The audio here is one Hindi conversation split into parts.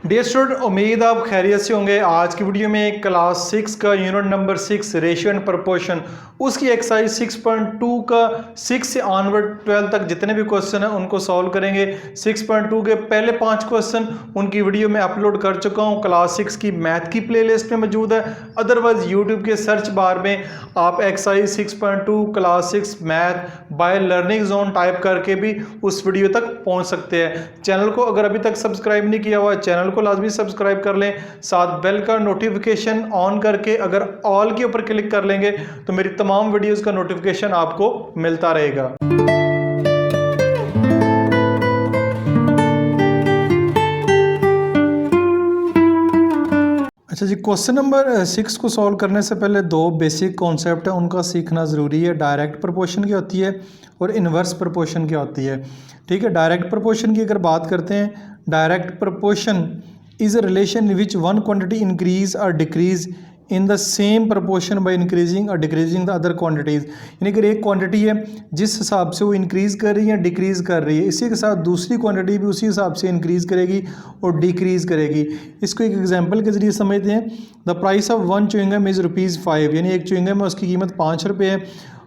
डियर स्टूडेंट, उम्मीद आप खैरियत से होंगे। आज की वीडियो में क्लास 6 का unit number 6 ratio and proportion उसकी एक्सरसाइज 6.2 का 6 से ऑनवर्ड 12 तक जितने भी क्वेश्चन हैं उनको सॉल्व करेंगे। 6.2 के पहले 5 क्वेश्चन उनकी वीडियो में अपलोड कर चुका हूं। क्लास 6 की मैथ की प्लेलिस्ट में मौजूद है। अदरवाइज यूट्यूब के सर्च बार में आप exercise 6.2 class 6 math by learning zone type करके भी उस वीडियो तक पहुंच सकते हैं। चैनल को अगर अभी तक सब्सक्राइब नहीं किया हुआ, चैनल को लाजमी सब्सक्राइब कर लें। साथ बेल का नोटिफिकेशन ऑन करके अगर ऑल के ऊपर क्लिक कर लेंगे तो मेरी तमाम वीडियोस का नोटिफिकेशन आपको मिलता रहेगा। अच्छा जी, क्वेश्चन नंबर 6 को सॉल्व करने से पहले दो बेसिक कॉन्सेप्ट है, उनका सीखना ज़रूरी है। डायरेक्ट प्रोपोर्शन क्या होती है और इन्वर्स प्रोपोर्शन क्या होती है। ठीक है, डायरेक्ट प्रोपोर्शन की अगर बात करते हैं, direct proportion is a relation in which one quantity increase or decrease in the same proportion by increasing or decreasing the other quantities. यानी कि एक क्वांटिटी है जिस हिसाब से वो इंक्रीज़ कर रही है डिक्रीज़ कर रही है, इसी के साथ दूसरी क्वांटिटी भी उसी हिसाब से इंक्रीज़ करेगी और डिक्रीज़ करेगी। इसको एक एग्जांपल के ज़रिए समझते हैं। The price of one chewing gum is ₹5, यानी एक च्युइंगम है उसकी कीमत ₹5 है।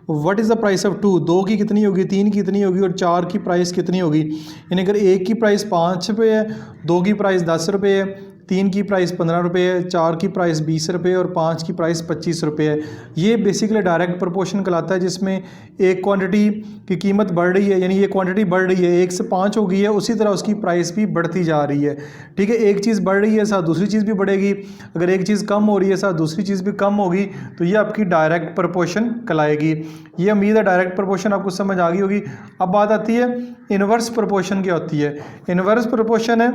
What is the price of 2, दो की कितनी होगी, तीन की कितनी होगी और चार की प्राइस कितनी होगी। यानी अगर एक की प्राइस ₹5 है, दो की प्राइस ₹10 है, तीन की प्राइस ₹15 है, चार की प्राइस ₹20 और पाँच की प्राइस ₹25 है। ये बेसिकली डायरेक्ट प्रोपोर्शन कहलाता है, जिसमें एक क्वांटिटी की कीमत बढ़ रही है, यानी ये क्वांटिटी बढ़ रही है, 1 से 5 हो गई है, उसी तरह उसकी प्राइस भी बढ़ती जा रही है। ठीक है, एक चीज़ बढ़ रही है साथ दूसरी चीज़ भी बढ़ेगी। अगर एक चीज़ कम हो रही है साथ दूसरी चीज़ भी कम होगी तो ये आपकी डायरेक्ट प्रोपोर्शन कहलाएगी। ये उम्मीद है डायरेक्ट प्रोपोर्शन आपको समझ आ गई होगी। अब बात आती है इनवर्स प्रोपोर्शन क्या होती है। इनवर्स प्रोपोर्शन है,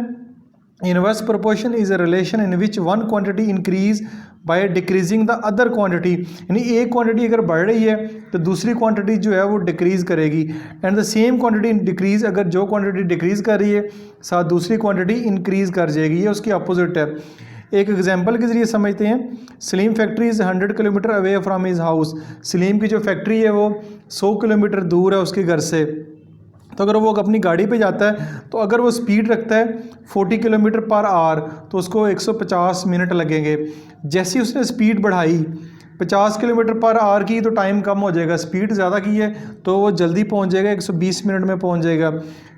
inverse proportion is a relation in which one quantity increase by decreasing the other quantity. यानी एक क्वांटिटी अगर बढ़ रही है तो दूसरी क्वांटिटी जो है वो डिक्रीज करेगी, and the same quantity decrease, अगर जो क्वांटिटी डिक्रीज कर रही है साथ दूसरी क्वांटिटी इंक्रीज कर जाएगी। ये उसकी अपोजिट है। एक एग्जांपल के ज़रिए समझते हैं। Salim factory is 100 kilometre away from his house. Salim की जो फैक्ट्री है वो 100 किलोमीटर दूर है उसके घर से। तो अगर वो अपनी गाड़ी पे जाता है तो अगर वो स्पीड रखता है 40 किलोमीटर पर आवर तो उसको 150 मिनट लगेंगे। जैसे ही उसने स्पीड बढ़ाई 50 किलोमीटर पर आवर की तो टाइम कम हो जाएगा, स्पीड ज़्यादा की है तो वो जल्दी पहुंच जाएगा, 120 मिनट में पहुंच जाएगा।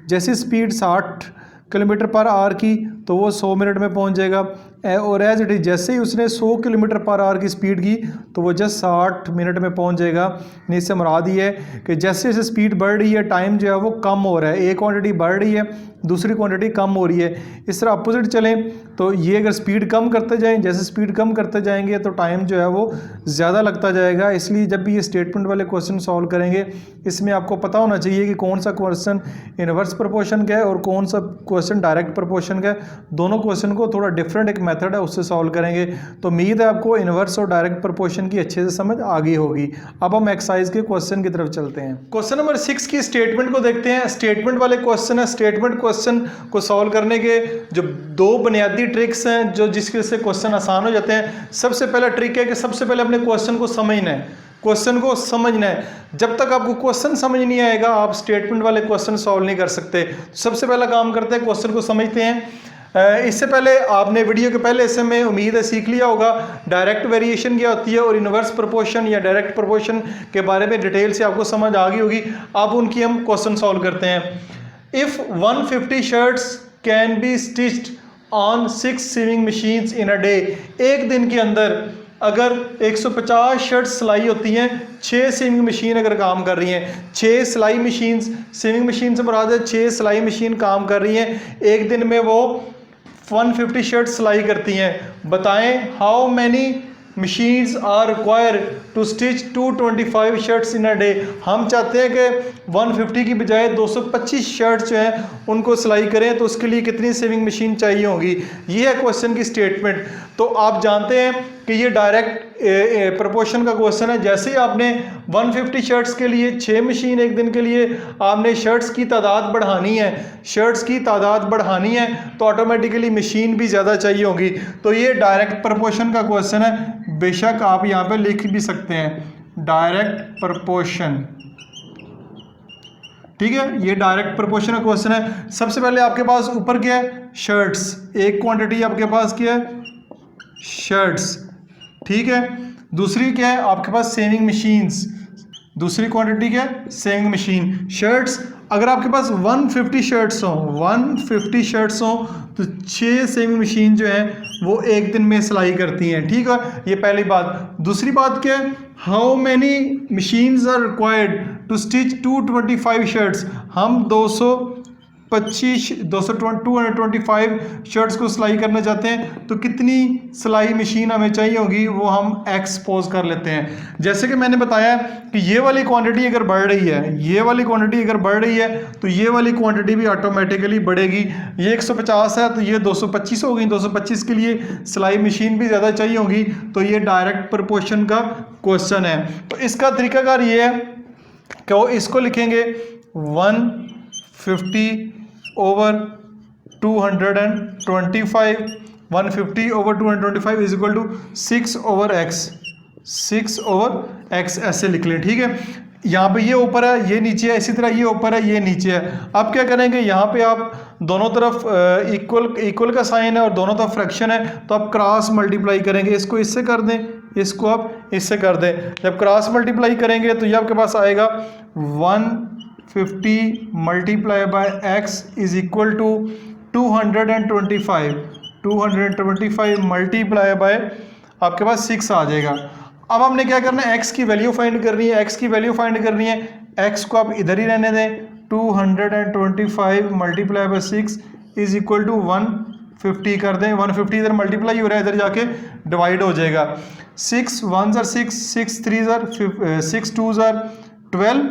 जैसे स्पीड 60 किलोमीटर पर आवर की तो वो 100 मिनट में पहुंच जाएगा। और एज इट इज़ जैसे ही उसने 100 किलोमीटर पर आवर की स्पीड की तो वो जस्ट 60 मिनट में पहुंच जाएगा। इससे मुराद ये है कि जैसे जैसे स्पीड बढ़ रही है टाइम जो है वो कम हो रहा है, एक क्वांटिटी बढ़ रही है दूसरी क्वांटिटी कम हो रही है। इस तरह अपोजिट चलें तो ये अगर स्पीड कम करते जाएं, जैसे स्पीड कम करते जाएंगे तो टाइम जो है वो ज़्यादा लगता जाएगा। इसलिए जब भी ये स्टेटमेंट वाले क्वेश्चन सॉल्व करेंगे इसमें आपको पता होना चाहिए कि कौन सा क्वेश्चन इनवर्स प्रोपोर्शन का है और कौन सा क्वेश्चन डायरेक्ट प्रोपोर्शन का है। दोनों क्वेश्चन को थोड़ा डिफरेंट एक मेथड है उससे सॉल्व करेंगे। तो उम्मीद है आपको इनवर्स और डायरेक्ट प्रोपोर्शन की अच्छे से समझ आ गई होगी। अब हम एक्सरसाइज के क्वेश्चन की तरफ चलते हैं। क्वेश्चन नंबर 6 की स्टेटमेंट को देखते हैं। स्टेटमेंट वाले क्वेश्चन है। स्टेटमेंट क्वेश्चन को सॉल्व करने के जो दो बुनियादी ट्रिक्स हैं जो जिसके से क्वेश्चन आसान हो जाते हैं। सबसे पहला ट्रिक है कि सबसे पहले अपने क्वेश्चन को समझना है, क्वेश्चन को समझना है। जब तक आपको क्वेश्चन समझ नहीं आएगा आप स्टेटमेंट वाले क्वेश्चन सॉल्व नहीं कर सकते। सबसे पहला काम करते हैं क्वेश्चन को समझते हैं। इससे पहले आपने वीडियो के पहले हिस्से में उम्मीद है सीख लिया होगा डायरेक्ट वेरिएशन क्या होती है और इनवर्स प्रोपोर्शन या डायरेक्ट प्रोपोर्शन के बारे में डिटेल से आपको समझ आ गई होगी। अब उनकी हम क्वेश्चन सॉल्व करते हैं। If 150 shirts can be stitched on 6 sewing machines in a day, एक दिन के अंदर अगर 150 शर्ट सिलाई होती हैं, 6 सीविंग मशीन अगर काम कर रही हैं, 6 सिलाई मशीन, सीविंग मशीन से मुराद है 6 सिलाई मशीन काम कर रही हैं, एक दिन में वो 150 शर्ट सिलाई करती हैं। बताएं how many machines are require to stitch 225 shirts in a day. हम चाहते हैं कि 150 की बजाय 225 शर्ट्स जो हैं उनको सिलाई करें, तो उसके लिए कितनी सेविंग मशीन चाहिए होगी। ये है क्वेश्चन की स्टेटमेंट। तो आप जानते हैं कि ये डायरेक्ट प्रोपोर्शन का क्वेश्चन है। जैसे ही आपने 150 शर्ट्स के लिए 6 मशीन एक दिन के लिए आपने शर्ट्स की तादाद बढ़ानी है, शर्ट्स की तादाद बढ़ानी है तो ऑटोमेटिकली मशीन भी ज़्यादा चाहिए होगी। तो ये डायरेक्ट प्रोपोर्शन का क्वेश्चन है। बेशक आप यहाँ पे लिख भी सकते हैं डायरेक्ट प्रोपोर्शन। ठीक है, ये डायरेक्ट प्रोपोर्शन का क्वेश्चन है। सबसे पहले आपके पास ऊपर क्या है, शर्ट्स, एक क्वांटिटी आपके पास क्या है, शर्ट्स, ठीक है। दूसरी क्या है आपके पास, सेविंग मशीन्स, दूसरी क्वांटिटी क्या है, सेविंग मशीन। शर्ट्स, अगर आपके पास 150 शर्ट्स हों, 150 शर्ट्स हों तो 6 सेविंग मशीन जो है वो एक दिन में सिलाई करती हैं, ठीक है, ये पहली बात। दूसरी बात क्या है, how many machines are required to stitch 225 shirts, हम 225 शर्ट्स को सिलाई करना चाहते हैं तो कितनी सिलाई मशीन हमें चाहिए होगी, वो हम एक्सपोज कर लेते हैं। जैसे कि मैंने बताया कि ये वाली क्वांटिटी अगर बढ़ रही है, ये वाली क्वांटिटी अगर बढ़ रही है तो ये वाली क्वांटिटी भी ऑटोमेटिकली बढ़ेगी। ये 150 है तो ये 225 हो गई, 225 के लिए सिलाई मशीन भी ज़्यादा चाहिए होगी, तो ये डायरेक्ट प्रोपोर्शन का क्वेश्चन है। तो इसका तरीकाकार ये है कि वो इसको लिखेंगे 150 over 225, 150 over 225 is equal to 6 over x, 6 over x ऐसे लिख लें, ठीक है। यहाँ पे ये ऊपर है, ये नीचे है, इसी तरह ये ऊपर है, ये नीचे है। अब क्या करेंगे, यहाँ पे आप दोनों तरफ इक्वल का साइन है और दोनों तरफ फ्रैक्शन है, तो आप क्रॉस मल्टीप्लाई करेंगे, इसको इससे कर दें, इसको आप इससे कर दें। जब क्रॉस मल्टीप्लाई करेंगे तो ये आपके पास आएगा 150 multiply by x is equal to 225, 225 multiply by आपके पास 6 आ जाएगा। अब हमने क्या करना है, x की वैल्यू फाइंड करनी है, x की वैल्यू फाइंड करनी है, x को आप इधर ही रहने दें, 225 multiply by 6 is equal to 150 कर दें, 150 इधर मल्टीप्लाई हो रहा है, इधर जाके डिवाइड हो जाएगा। 6 1 ज़र 6, 6 3 ज़र 6 2 ज़र 12,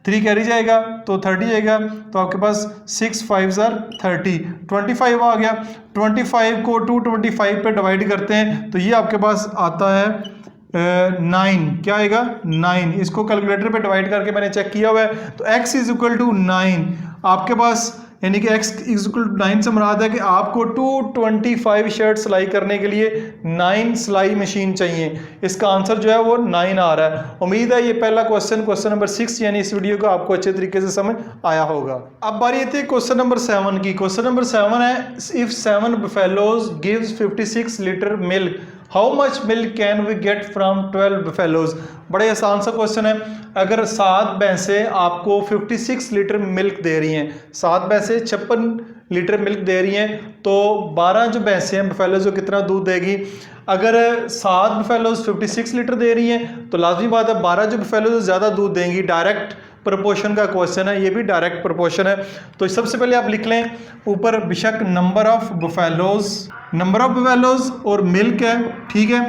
3 कैरी जाएगा तो 30 जाएगा, तो आपके पास 6 5 ज़र 30, 25 आ गया। 25 को 225 पे डिवाइड करते हैं तो ये आपके पास आता है 9, क्या आएगा 9। इसको कैलकुलेटर पे डिवाइड करके मैंने चेक किया हुआ है, तो x इज इक्वल टू 9 आपके पास, यानी कि x इज इक्वल टू 9 से मुराद है कि आपको 225 शर्ट सिलाई करने के लिए 9 सिलाई मशीन चाहिए। इसका आंसर जो है वो 9 आ रहा है। उम्मीद है ये पहला क्वेश्चन नंबर 6 यानी इस वीडियो को आपको अच्छे तरीके से समझ आया होगा। अब बारी आती है क्वेश्चन नंबर 7 की। क्वेश्चन नंबर 7 है, if 7 buffaloes gives 56 litre milk, how much milk can we get from 12 buffaloes। बड़े आसान सा क्वेश्चन है। अगर 7 भैंसें आपको 56 लीटर मिल्क दे रही हैं, 7 भैंसें 56 लीटर मिल्क दे रही हैं, तो 12 जो भैंसें हैं buffaloes जो कितना दूध देगी। अगर 7 buffaloes 56 लीटर दे रही हैं तो लाजमी बात है 12 जो buffaloes ज़्यादा दूध देंगी। डायरेक्ट प्रोपोर्शन का क्वेश्चन है, ये भी डायरेक्ट प्रोपोर्शन है। तो सबसे पहले आप लिख लें ऊपर बेशक नंबर ऑफ बुफेलोज और मिल्क है, ठीक है,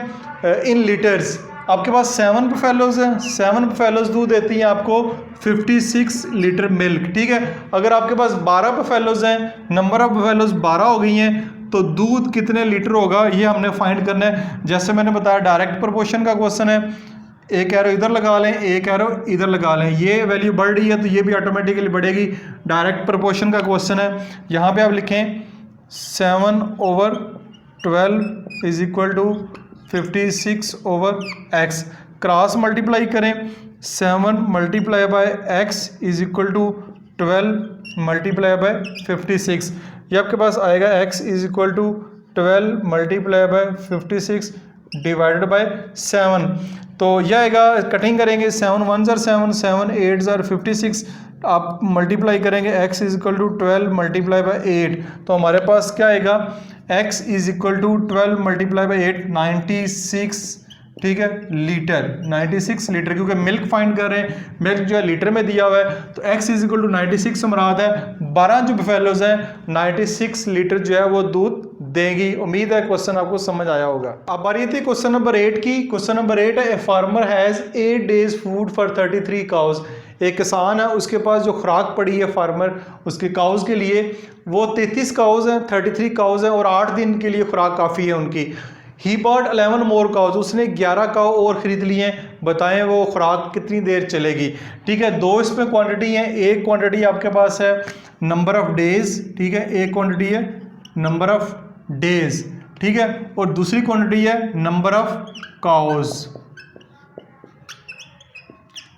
इन लीटर्स। आपके पास 7 बुफेलोज हैं, 7 बुफेलोज दूध देती हैं आपको 56 लीटर मिल्क, ठीक है। अगर आपके पास 12 बुफेलोज हैं, नंबर ऑफ बुफेलोज 12 हो गई हैं, तो दूध कितने लीटर होगा ये हमने फाइंड करना है। जैसे मैंने बताया डायरेक्ट प्रोपोर्शन का क्वेश्चन है, एक एरो इधर लगा लें, एक एरो इधर लगा लें, ये वैल्यू बढ़ रही है तो ये भी ऑटोमेटिकली बढ़ेगी। डायरेक्ट प्रोपोर्शन का क्वेश्चन है। यहाँ पे आप लिखें 7 over 12 is equal to 56 over x, cross multiply करें, 7 multiply by x is equal to 12 multiply by 56। ये आपके पास आएगा x is equal to 12 multiply by 56 divided by 7। तो यह आएगा, कटिंग करेंगे, 7 1 ज़र 7, 7 8 ज़र 56, आप मल्टीप्लाई करेंगे x is equal to 12 multiply by 8, तो हमारे पास क्या आएगा, x is equal to 12 multiply by 8 96, ठीक है, लीटर, 96 लीटर, क्योंकि मिल्क फाइंड कर रहे हैं, मिल्क जो है लीटर में दिया हुआ है, तो x इज इक्वल टू 96 से मुराद है 12 जो बुफेलोज हैं 96 लीटर जो है वो दूध देगी। उम्मीद है क्वेश्चन आपको समझ आया होगा। अब बारी थी क्वेश्चन नंबर 8 की। क्वेश्चन नंबर 8 है, a farmer has 8 days food for 33 cows. एक किसान है, उसके पास जो खुराक पड़ी है फार्मर उसके काउज के लिए, वो 33 काउज हैं, 33 काउज हैं और 8 दिन के लिए खुराक काफ़ी है उनकी। ही बॉट 11 मोर काउज, उसने 11 काउ और ख़रीद लिए हैं, बताएं वो खुराक कितनी देर चलेगी। ठीक है, दो इसमें क्वांटिटी हैं, एक क्वांटिटी आपके पास है नंबर ऑफ डेज, ठीक है, एक क्वांटिटी है नंबर ऑफ डेज, ठीक है, और दूसरी क्वांटिटी है नंबर ऑफ काउज।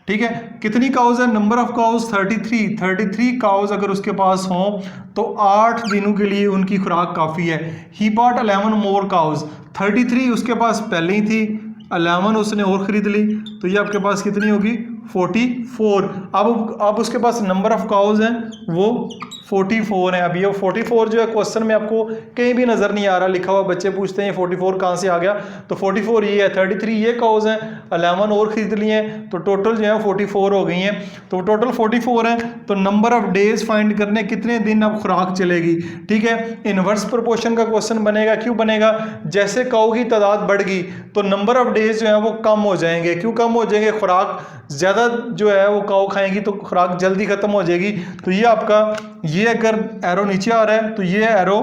ठीक है। कितनी काउज है, नंबर ऑफ काउज 33 काउज अगर उसके पास हो तो 8 दिनों के लिए उनकी खुराक काफ़ी है। ही बॉट 11 मोर काउज, 33 उसके पास पहले ही थी, 11 उसने और ख़रीद ली, तो ये आपके पास कितनी होगी 44। अब उसके पास नंबर ऑफ काउज हैं वो 44 है। अब ये 44 जो है क्वेश्चन में आपको कहीं भी नज़र नहीं आ रहा लिखा हुआ, बच्चे पूछते हैं 44 कहाँ से आ गया, तो 44 ये है, 33 ये काउज हैं, 11 और ख़रीद लिए हैं, तो टोटल जो है 44 हो गई हैं। तो टोटल 44 है, तो नंबर ऑफ डेज फाइंड करने कितने दिन अब खुराक चलेगी। ठीक है, इनवर्स प्रोपोर्शन का क्वेश्चन बनेगा। क्यों बनेगा, जैसे काऊ की तादाद बढ़ गई तो नंबर ऑफ डेज जो है वो कम हो जाएंगे। क्यों कम हो जाएंगे, खुराक ज़्यादा जो है वो काऊ खाएंगी तो खुराक जल्दी ख़त्म हो जाएगी। तो ये आपका, ये अगर एरो नीचे आ रहा है तो ये एरो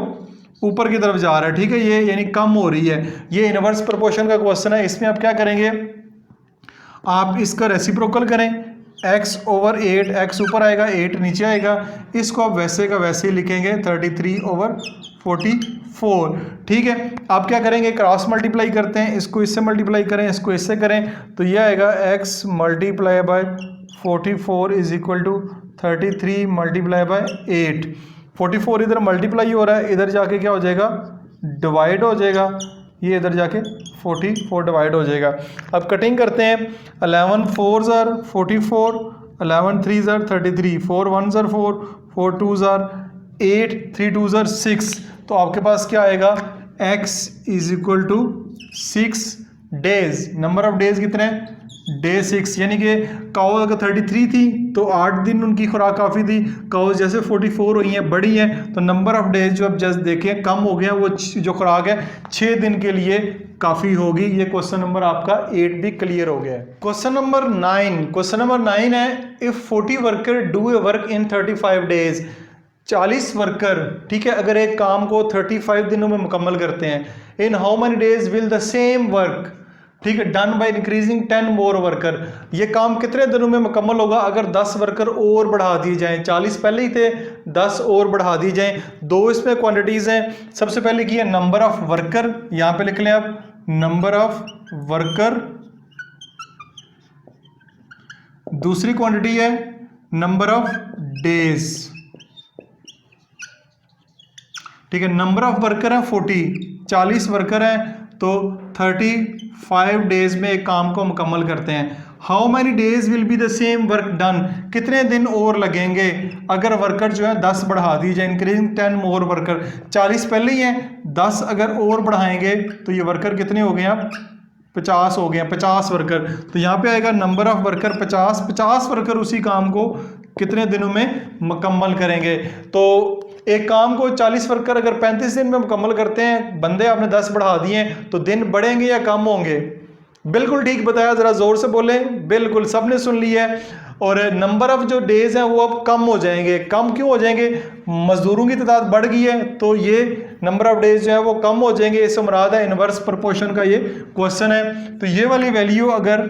ऊपर की तरफ जा रहा है। ठीक है, ये यानी कम हो रही है। ये इनवर्स प्रोपोर्शन का क्वेश्चन है। इसमें आप क्या करेंगे, आप इसका रेसिप्रोकल करें, x/8, x ऊपर आएगा 8 नीचे आएगा, इसको आप वैसे का वैसे ही लिखेंगे 33/44। ठीक है, आप क्या करेंगे, क्रॉस मल्टीप्लाई करते हैं, इसको इससे मल्टीप्लाई करें, इसको इससे करें, तो ये आएगा x × 44 इज इक्वल टू 33 × 8। 44 इधर मल्टीप्लाई हो रहा है, इधर जाके क्या हो जाएगा, डिवाइड हो जाएगा, ये इधर जाके 44 डिवाइड हो जाएगा। अब कटिंग करते हैं, 11 4s are 44, 11 3s are 33, 4 1s are 4, 4 2s are 8, 3 2s are 6। तो आपके पास क्या आएगा, x is equal to 6 days. Number of days कितने हैं, डे 6, यानी कि काउ अगर 33 थी तो 8 दिन उनकी खुराक काफ़ी थी। काउ जैसे 44 हुई हैं, बड़ी हैं, तो नंबर ऑफ डेज जो अब जस्ट देखें कम हो गया, वो जो खुराक है 6 दिन के लिए काफ़ी होगी। ये क्वेश्चन नंबर आपका 8 भी क्लियर हो गया है। क्वेश्चन नंबर 9 है, if 40 worker do a work in 35 days. 40 worker, ठीक है, अगर एक काम को 35 दिनों में मुकम्मल करते हैं, in how many days will the same work, ठीक है, done by increasing 10 more worker. ये काम कितने दिनों में मुकम्मल होगा अगर 10 वर्कर और बढ़ा दिए जाएं। 40 पहले ही थे, 10 और बढ़ा दिए जाएं। दो इसमें क्वांटिटीज़ हैं। सबसे पहले की है नंबर ऑफ वर्कर, यहाँ पे लिख लें आप नंबर ऑफ वर्कर। दूसरी क्वांटिटी है नंबर ऑफ डेज, ठीक है। नंबर ऑफ वर्कर है 40, 40 वर्कर हैं तो 35 डेज में एक काम को मुकम्मल करते हैं। How many days will be the same work done, कितने दिन और लगेंगे अगर वर्कर जो है 10 बढ़ा दी जाए, इंक्रीजिंग 10 मोर वर्कर। 40 पहले ही हैं, 10 अगर और बढ़ाएंगे तो ये वर्कर कितने हो गए आप, 50 हो गए, 50 वर्कर। तो यहाँ पे आएगा नंबर ऑफ वर्कर 50 वर्कर उसी काम को कितने दिनों में मुकम्मल करेंगे। तो एक काम को 40 वर्कर अगर 35 दिन में मुकम्मल करते हैं, बंदे आपने 10 बढ़ा दिए, तो दिन बढ़ेंगे या कम होंगे। बिल्कुल ठीक बताया, ज़रा ज़ोर से बोलें। बिल्कुल सबने सुन लिया है। और नंबर ऑफ जो डेज हैं वो अब कम हो जाएंगे। कम क्यों हो जाएंगे, मजदूरों की तादाद बढ़ गई है तो ये नंबर ऑफ डेज जो है वो कम हो जाएंगे। इससे मुराद है इनवर्स प्रोपोर्शन का ये क्वेश्चन है। तो ये वाली वैल्यू अगर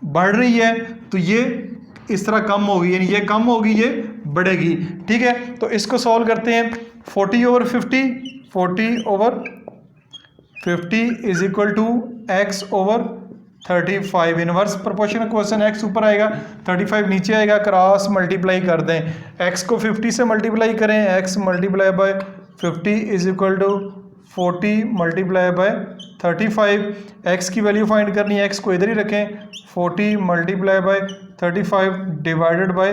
बढ़ रही है तो ये इस तरह कम होगी, यानी ये कम होगी ये बढ़ेगी। ठीक है, तो इसको सॉल्व करते हैं। 40/50, 40/50 is equal to x/35। Inverse proportion question, x ऊपर आएगा 35 नीचे आएगा, क्रॉस मल्टीप्लाई कर दें। x को 50 से मल्टीप्लाई करें, x × 50 is equal to 40 × 35। x की वैल्यू फाइंड करनी है, x को इधर ही रखें, 40 × 35 डिवाइडेड बाय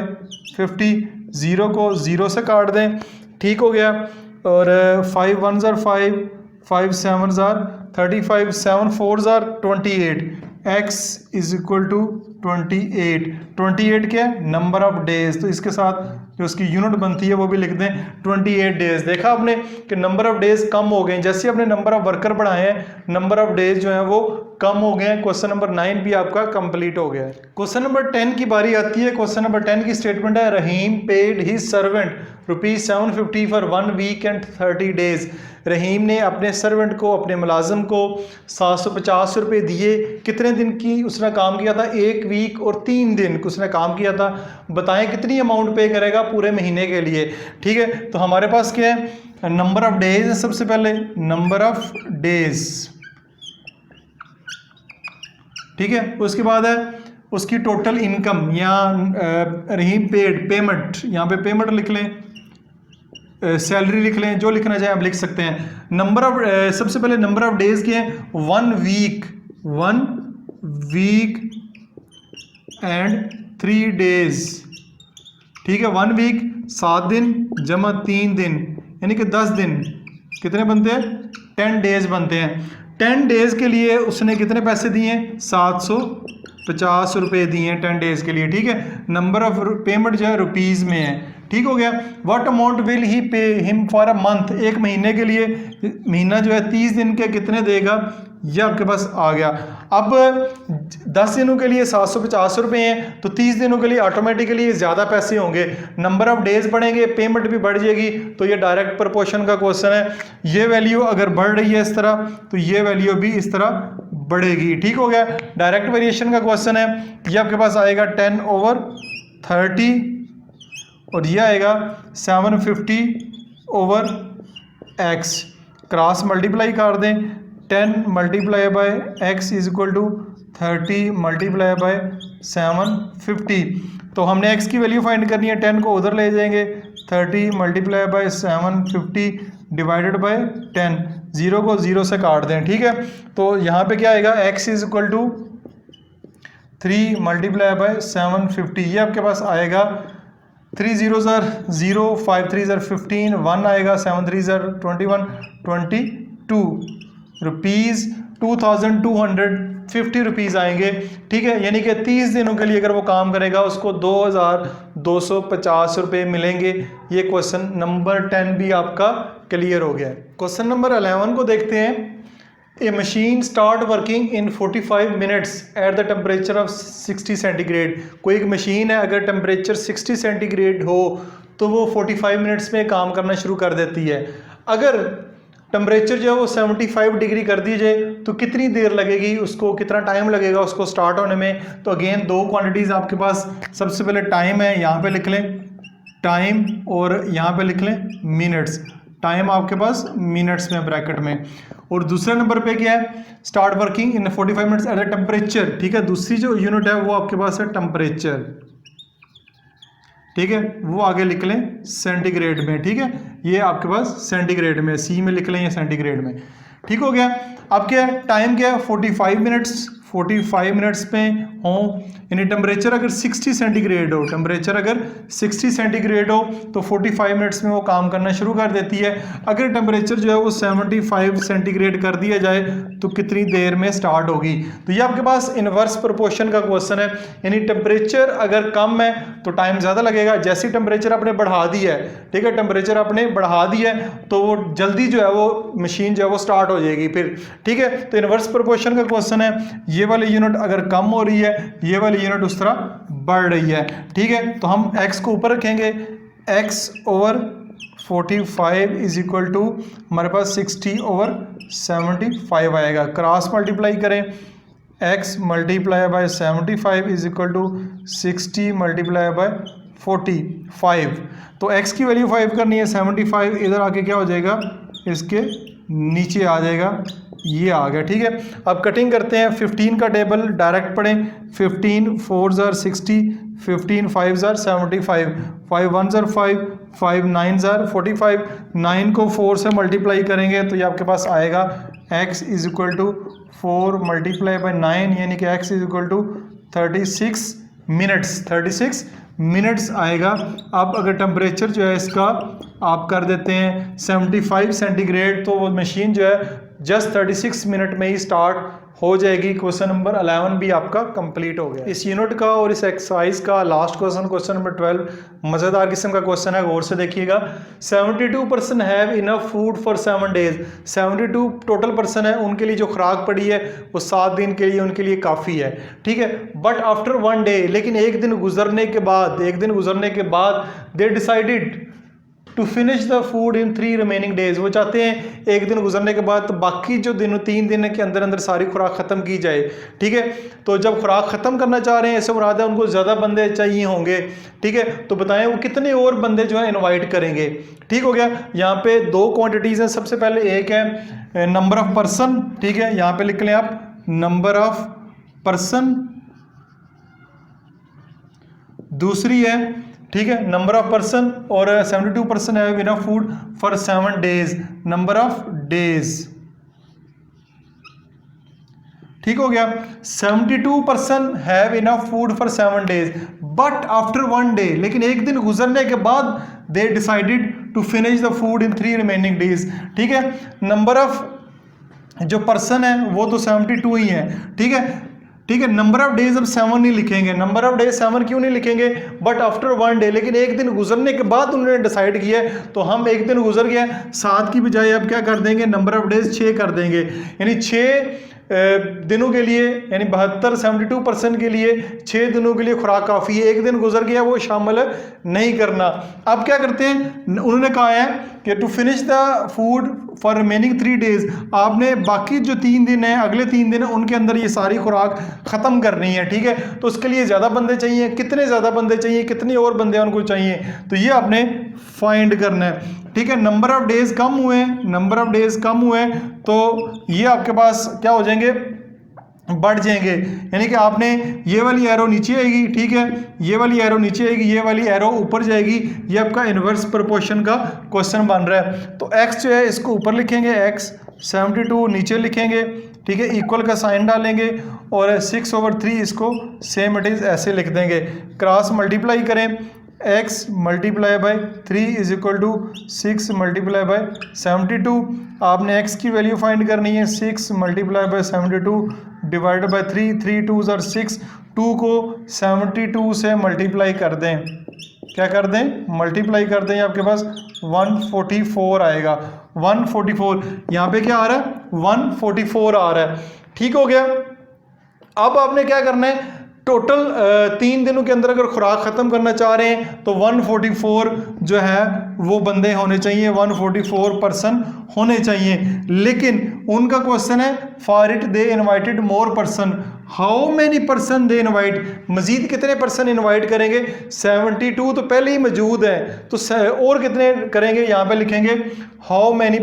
50। 0 को 0 से काट दें, ठीक हो गया। और 5 1s are 5, 5 7s are 35, 7 4s are 28। x is equal to 28। 28 क्या है, नंबर ऑफ डेज। तो इसके साथ जो उसकी यूनिट बनती है वो भी लिख दें 28 डेज। देखा आपने कि नंबर ऑफ डेज कम हो गए, जैसे आपने नंबर ऑफ वर्कर बढ़ाए हैं, नंबर ऑफ डेज जो है वो कम हो गए हैं। क्वेश्चन नंबर 9 भी आपका कंप्लीट हो गया है। क्वेश्चन नंबर 10 की बारी आती है। क्वेश्चन नंबर 10 की स्टेटमेंट है, Rahim paid his servant ₹750 for 1 week and 30 days. Rahim ने अपने सर्वेंट को, अपने मुलाजिम को 750 रुपये दिए। कितने दिन की उसने काम किया था, 1 वीक और 3 दिन उसने काम किया था। बताएं कितनी अमाउंट पे करेगा पूरे महीने के लिए। ठीक है, तो हमारे पास क्या है, नंबर ऑफ डेज है। सबसे पहले नंबर ऑफ डेज, ठीक है। उसके बाद है उसकी टोटल इनकम या रही पेड पेमेंट, यहाँ पे पेमेंट लिख लें, सैलरी लिख लें, जो लिखना चाहे आप लिख सकते हैं। नंबर ऑफ सबसे पहले नंबर ऑफ डेज के हैं 1 वीक एंड 3 डेज, ठीक है। 1 वीक 7 दिन जमा 3 दिन यानी कि 10 दिन कितने बनते हैं, 10 डेज बनते हैं। 10 डेज के लिए उसने कितने पैसे दिए, 750 रुपये दिए हैं 10 डेज के लिए, ठीक है। नंबर ऑफ पेमेंट जो है रुपीज़ में है, ठीक हो गया। What amount will he pay him for a month, एक महीने के लिए, महीना जो है 30 दिन के कितने देगा, ये आपके पास आ गया। अब 10 दिनों के लिए 750 रुपये हैं, तो 30 दिनों के लिए ऑटोमेटिकली ज़्यादा पैसे होंगे, नंबर ऑफ डेज बढ़ेंगे, पेमेंट भी बढ़ जाएगी, तो ये डायरेक्ट प्रोपोर्शन का क्वेश्चन है। ये वैल्यू अगर बढ़ रही है इस तरह, तो ये वैल्यू भी इस तरह बढ़ेगी, ठीक हो गया। डायरेक्ट वेरिएशन का क्वेश्चन है, ये आपके पास आएगा 10/30 और ये आएगा 750/x, क्रॉस मल्टीप्लाई कर दें, 10 multiply by x is equal to 30 multiply by 750। तो हमने x की वैल्यू फाइंड करनी है, 10 को उधर ले जाएंगे, 30 मल्टीप्लाई बाय 750 डिवाइडेड बाय 10, 0 को 0 से काट दें, ठीक है। तो यहाँ पे क्या आएगा, x is equal to 3 multiply by 750, ये आपके पास आएगा 3 0 ज़र 0, 5 3 ज़र 15, 1 आएगा, 7 3 ज़र 21, 22 रुपीज़, 2250 रुपीज़ आएंगे, ठीक है। यानी कि 30 दिनों के लिए अगर वो काम करेगा उसको 2250 रुपये मिलेंगे। ये क्वेश्चन नंबर 10 भी आपका क्लियर हो गया है। क्वेश्चन नंबर 11 को देखते हैं। A machine start working in 45 minutes at the temperature of 60 centigrade. कोई एक मशीन है, अगर टेम्परेचर 60 सेंटीग्रेड हो तो वो 45 मिनट्स में काम करना शुरू कर देती है। अगर टेम्परेचर जो है वो 75 डिग्री कर दी जाए तो कितनी देर लगेगी उसको, कितना टाइम लगेगा उसको स्टार्ट होने में। तो अगेन दो क्वांटिटीज़ आपके पास, सबसे पहले टाइम है, यहाँ पे लिख लें टाइम, और यहाँ पे लिख लें मिनट्स। टाइम आपके पास मिनट्स में ब्रैकेट में, और दूसरे नंबर पे क्या है, start working in 45 minutes at the temperature, ठीक है। दूसरी जो यूनिट है वो आपके पास है टेम्परेचर, ठीक है, वो आगे लिख लें सेंटीग्रेड में, ठीक है। ये आपके पास सेंटीग्रेड में, सी में लिख लें या सेंटीग्रेड में, ठीक हो गया। अब क्या है, टाइम क्या है 45 मिनट्स, 45 मिनट्स में हो, यानी टेम्परेचर अगर 60 सेंटीग्रेड हो, टेम्परेचर अगर 60 सेंटीग्रेड हो तो 45 मिनट्स में वो काम करना शुरू कर देती है। अगर टेम्परेचर जो है वो 75 सेंटीग्रेड कर दिया जाए तो कितनी देर में स्टार्ट होगी। तो ये आपके पास इनवर्स प्रोपोर्शन का क्वेश्चन है, यानी टेम्परेचर अगर कम है तो टाइम ज़्यादा लगेगा, जैसे टेम्परेचर आपने बढ़ा दिया है, ठीक है, टेम्परेचर आपने बढ़ा दिया है तो वो जल्दी जो है वो मशीन जो है वो स्टार्ट हो जाएगी फिर, ठीक है। तो इनवर्स प्रोपोर्शन का क्वेश्चन है, ये वाली यूनिट अगर कम हो रही है, ये वाली यूनिट उस तरह बढ़ रही है, ठीक है। तो हम x को ऊपर रखेंगे, x/45 इज इक्वल टू हमारे पास 60/75 आएगा। क्रॉस मल्टीप्लाई करें, x multiply by 75 is equal to 60 multiply by 45। तो x की वैल्यू 5 करनी है, 75 इधर आके क्या हो जाएगा, इसके नीचे आ जाएगा, ये आ गया, ठीक है। अब कटिंग करते हैं, 15 का टेबल डायरेक्ट पढ़ें, 15 4 ज़र 60, 15 5 ज़र 75, 5 1 ज़र 5, 5 9 ज़र 45, 9 को 4 से मल्टीप्लाई करेंगे तो ये आपके पास आएगा x is equal to 4 multiply by 9, यानी कि x is equal to 36 minutes, 36 minutes आएगा। अब अगर टेम्परेचर जो है इसका आप कर देते हैं 75 सेंटीग्रेड तो वो मशीन जो है जस्ट 36 मिनट में ही स्टार्ट हो जाएगी। क्वेश्चन नंबर 11 भी आपका कंप्लीट हो गया। इस यूनिट का और इस एक्सरसाइज का लास्ट क्वेश्चन, क्वेश्चन नंबर 12, मज़ेदार किस्म का क्वेश्चन है, गौर से देखिएगा। 72 person have enough food for 7 days. 72 total person है, उनके लिए जो खुराक पड़ी है वो 7 दिन के लिए उनके लिए काफ़ी है, ठीक है। बट आफ्टर 1 डे, लेकिन एक दिन गुजरने के बाद they decided to finish the food in 3 remaining days. वो चाहते हैं एक दिन गुजरने के बाद तो बाकी जो दिन 3 दिन के अंदर अंदर सारी खुराक ख़त्म की जाए, ठीक है। तो जब खुराक ख़त्म करना चाह रहे हैं, ऐसे मुराद है उनको ज़्यादा बंदे चाहिए होंगे, ठीक है। तो बताएं वो कितने और बंदे जो है इनवाइट करेंगे, ठीक हो गया। यहाँ पे 2 क्वांटिटीज़ हैं, सबसे पहले एक है नंबर ऑफ पर्सन, ठीक है, यहाँ पे लिख लें आप नंबर ऑफ पर्सन दूसरी है, ठीक है, नंबर ऑफ पर्सन, और 72% have enough food for 7 days, number of days. ठीक हो गया। 72% have enough food for 7 days but after 1 day, लेकिन एक दिन गुजरने के बाद they decided to finish the food in 3 remaining days. ठीक है, नंबर ऑफ जो पर्सन है वो तो 72 ही है। ठीक है, ठीक है, नंबर ऑफ डेज अब 7 नहीं लिखेंगे, नंबर ऑफ डेज 7 क्यों नहीं लिखेंगे, बट आफ्टर 1 डे, लेकिन एक दिन गुजरने के बाद उन्होंने डिसाइड किया है, तो हम एक दिन गुजर गया 7 की बजाय अब क्या कर देंगे, नंबर ऑफ डेज 6 कर देंगे, यानी 6 दिनों के लिए, यानी 72% के लिए 6 दिनों के लिए खुराक काफ़ी है, एक दिन गुजर गया वो शामिल नहीं करना। अब क्या करते हैं, उन्होंने कहा है कि to finish the food for remaining 3 days, आपने बाकी जो 3 दिन है, अगले 3 दिन है, उनके अंदर ये सारी खुराक ख़त्म करनी है। ठीक है, तो उसके लिए ज़्यादा बंदे चाहिए, कितने ज़्यादा बंदे चाहिए, कितने और बंदे उनको चाहिए, तो ये आपने फाइंड करना है। ठीक है, नंबर ऑफ डेज कम हुए, नंबर ऑफ डेज कम हुए तो ये आपके पास क्या हो जाएंगे, बढ़ जाएंगे, यानी कि आपने ये वाली एरो नीचे आएगी, ठीक है, ये वाली एरो नीचे आएगी, ये वाली एरो ऊपर जाएगी, ये आपका इन्वर्स प्रोपोर्शन का क्वेश्चन बन रहा है। तो x जो है इसको ऊपर लिखेंगे, x 72 नीचे लिखेंगे, ठीक है, इक्वल का साइन डालेंगे और 6/3 इसको सेम इट इज़ ऐसे लिख देंगे, क्रॉस मल्टीप्लाई करें, x multiply by 3 is equal to 6 multiply by 72। आपने x की वैल्यू फाइंड करनी है, 6 multiply by 72 divide by 3, 3 2 are 6, 2 को 72 से मल्टीप्लाई कर दें, क्या कर दें, मल्टीप्लाई कर दें, आपके पास 144 आएगा, 144, यहाँ पे क्या आ रहा है, 144 आ रहा है। ठीक हो गया। अब आपने क्या करना है, टोटल 3 दिनों के अंदर अगर खुराक ख़त्म करना चाह रहे हैं तो 144 जो है वो बंदे होने चाहिए, 144 पर्सन होने चाहिए, लेकिन उनका क्वेश्चन है for it they invited more person, how many person they invite, Majid कितने पर्सन इनवाइट करेंगे, 72 तो पहले ही मौजूद है, तो और कितने करेंगे, यहाँ पे लिखेंगे हाउ मैनी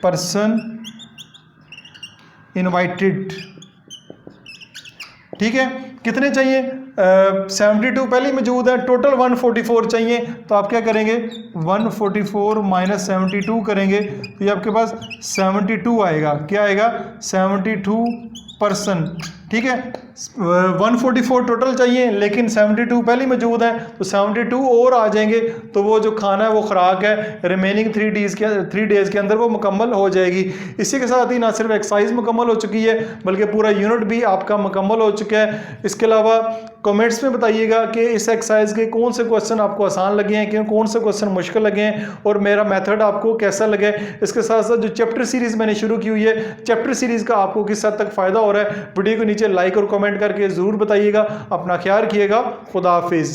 पर्सन इनवाइटेड। ठीक है, कितने चाहिए, 72 पहले ही मौजूद है, टोटल 144 चाहिए, तो आप क्या करेंगे, 144 माइनस 72 करेंगे तो ये आपके पास 72 आएगा, क्या आएगा, 72 पर्सन। ठीक है, 144 टोटल चाहिए लेकिन 72 पहले मौजूद है, तो 72 और आ जाएंगे, तो वो जो खाना है वो खुराक है रिमेनिंग 3 डेज़ के अंदर वो मुकम्मल हो जाएगी। इसी के साथ ही ना सिर्फ एक्सरसाइज मुकम्मल हो चुकी है बल्कि पूरा यूनिट भी आपका मुकम्मल हो चुका है। इसके अलावा कमेंट्स में बताइएगा कि इस एक्सरसाइज के कौन से क्वेश्चन आपको आसान लगे हैं, क्यों कौन से क्वेश्चन मुश्किल लगे हैं और मेरा मेथड आपको कैसा लगे। इसके साथ साथ जो चैप्टर सीरीज़ मैंने शुरू की हुई है, चैप्टर सीरीज़ का आपको किस हद तक फ़ायदा हो रहा है, वीडियो के नीचे लाइक और कमेंट करके ज़रूर बताइएगा। अपना ख्याल रखिएगा। खुदा हाफिज़।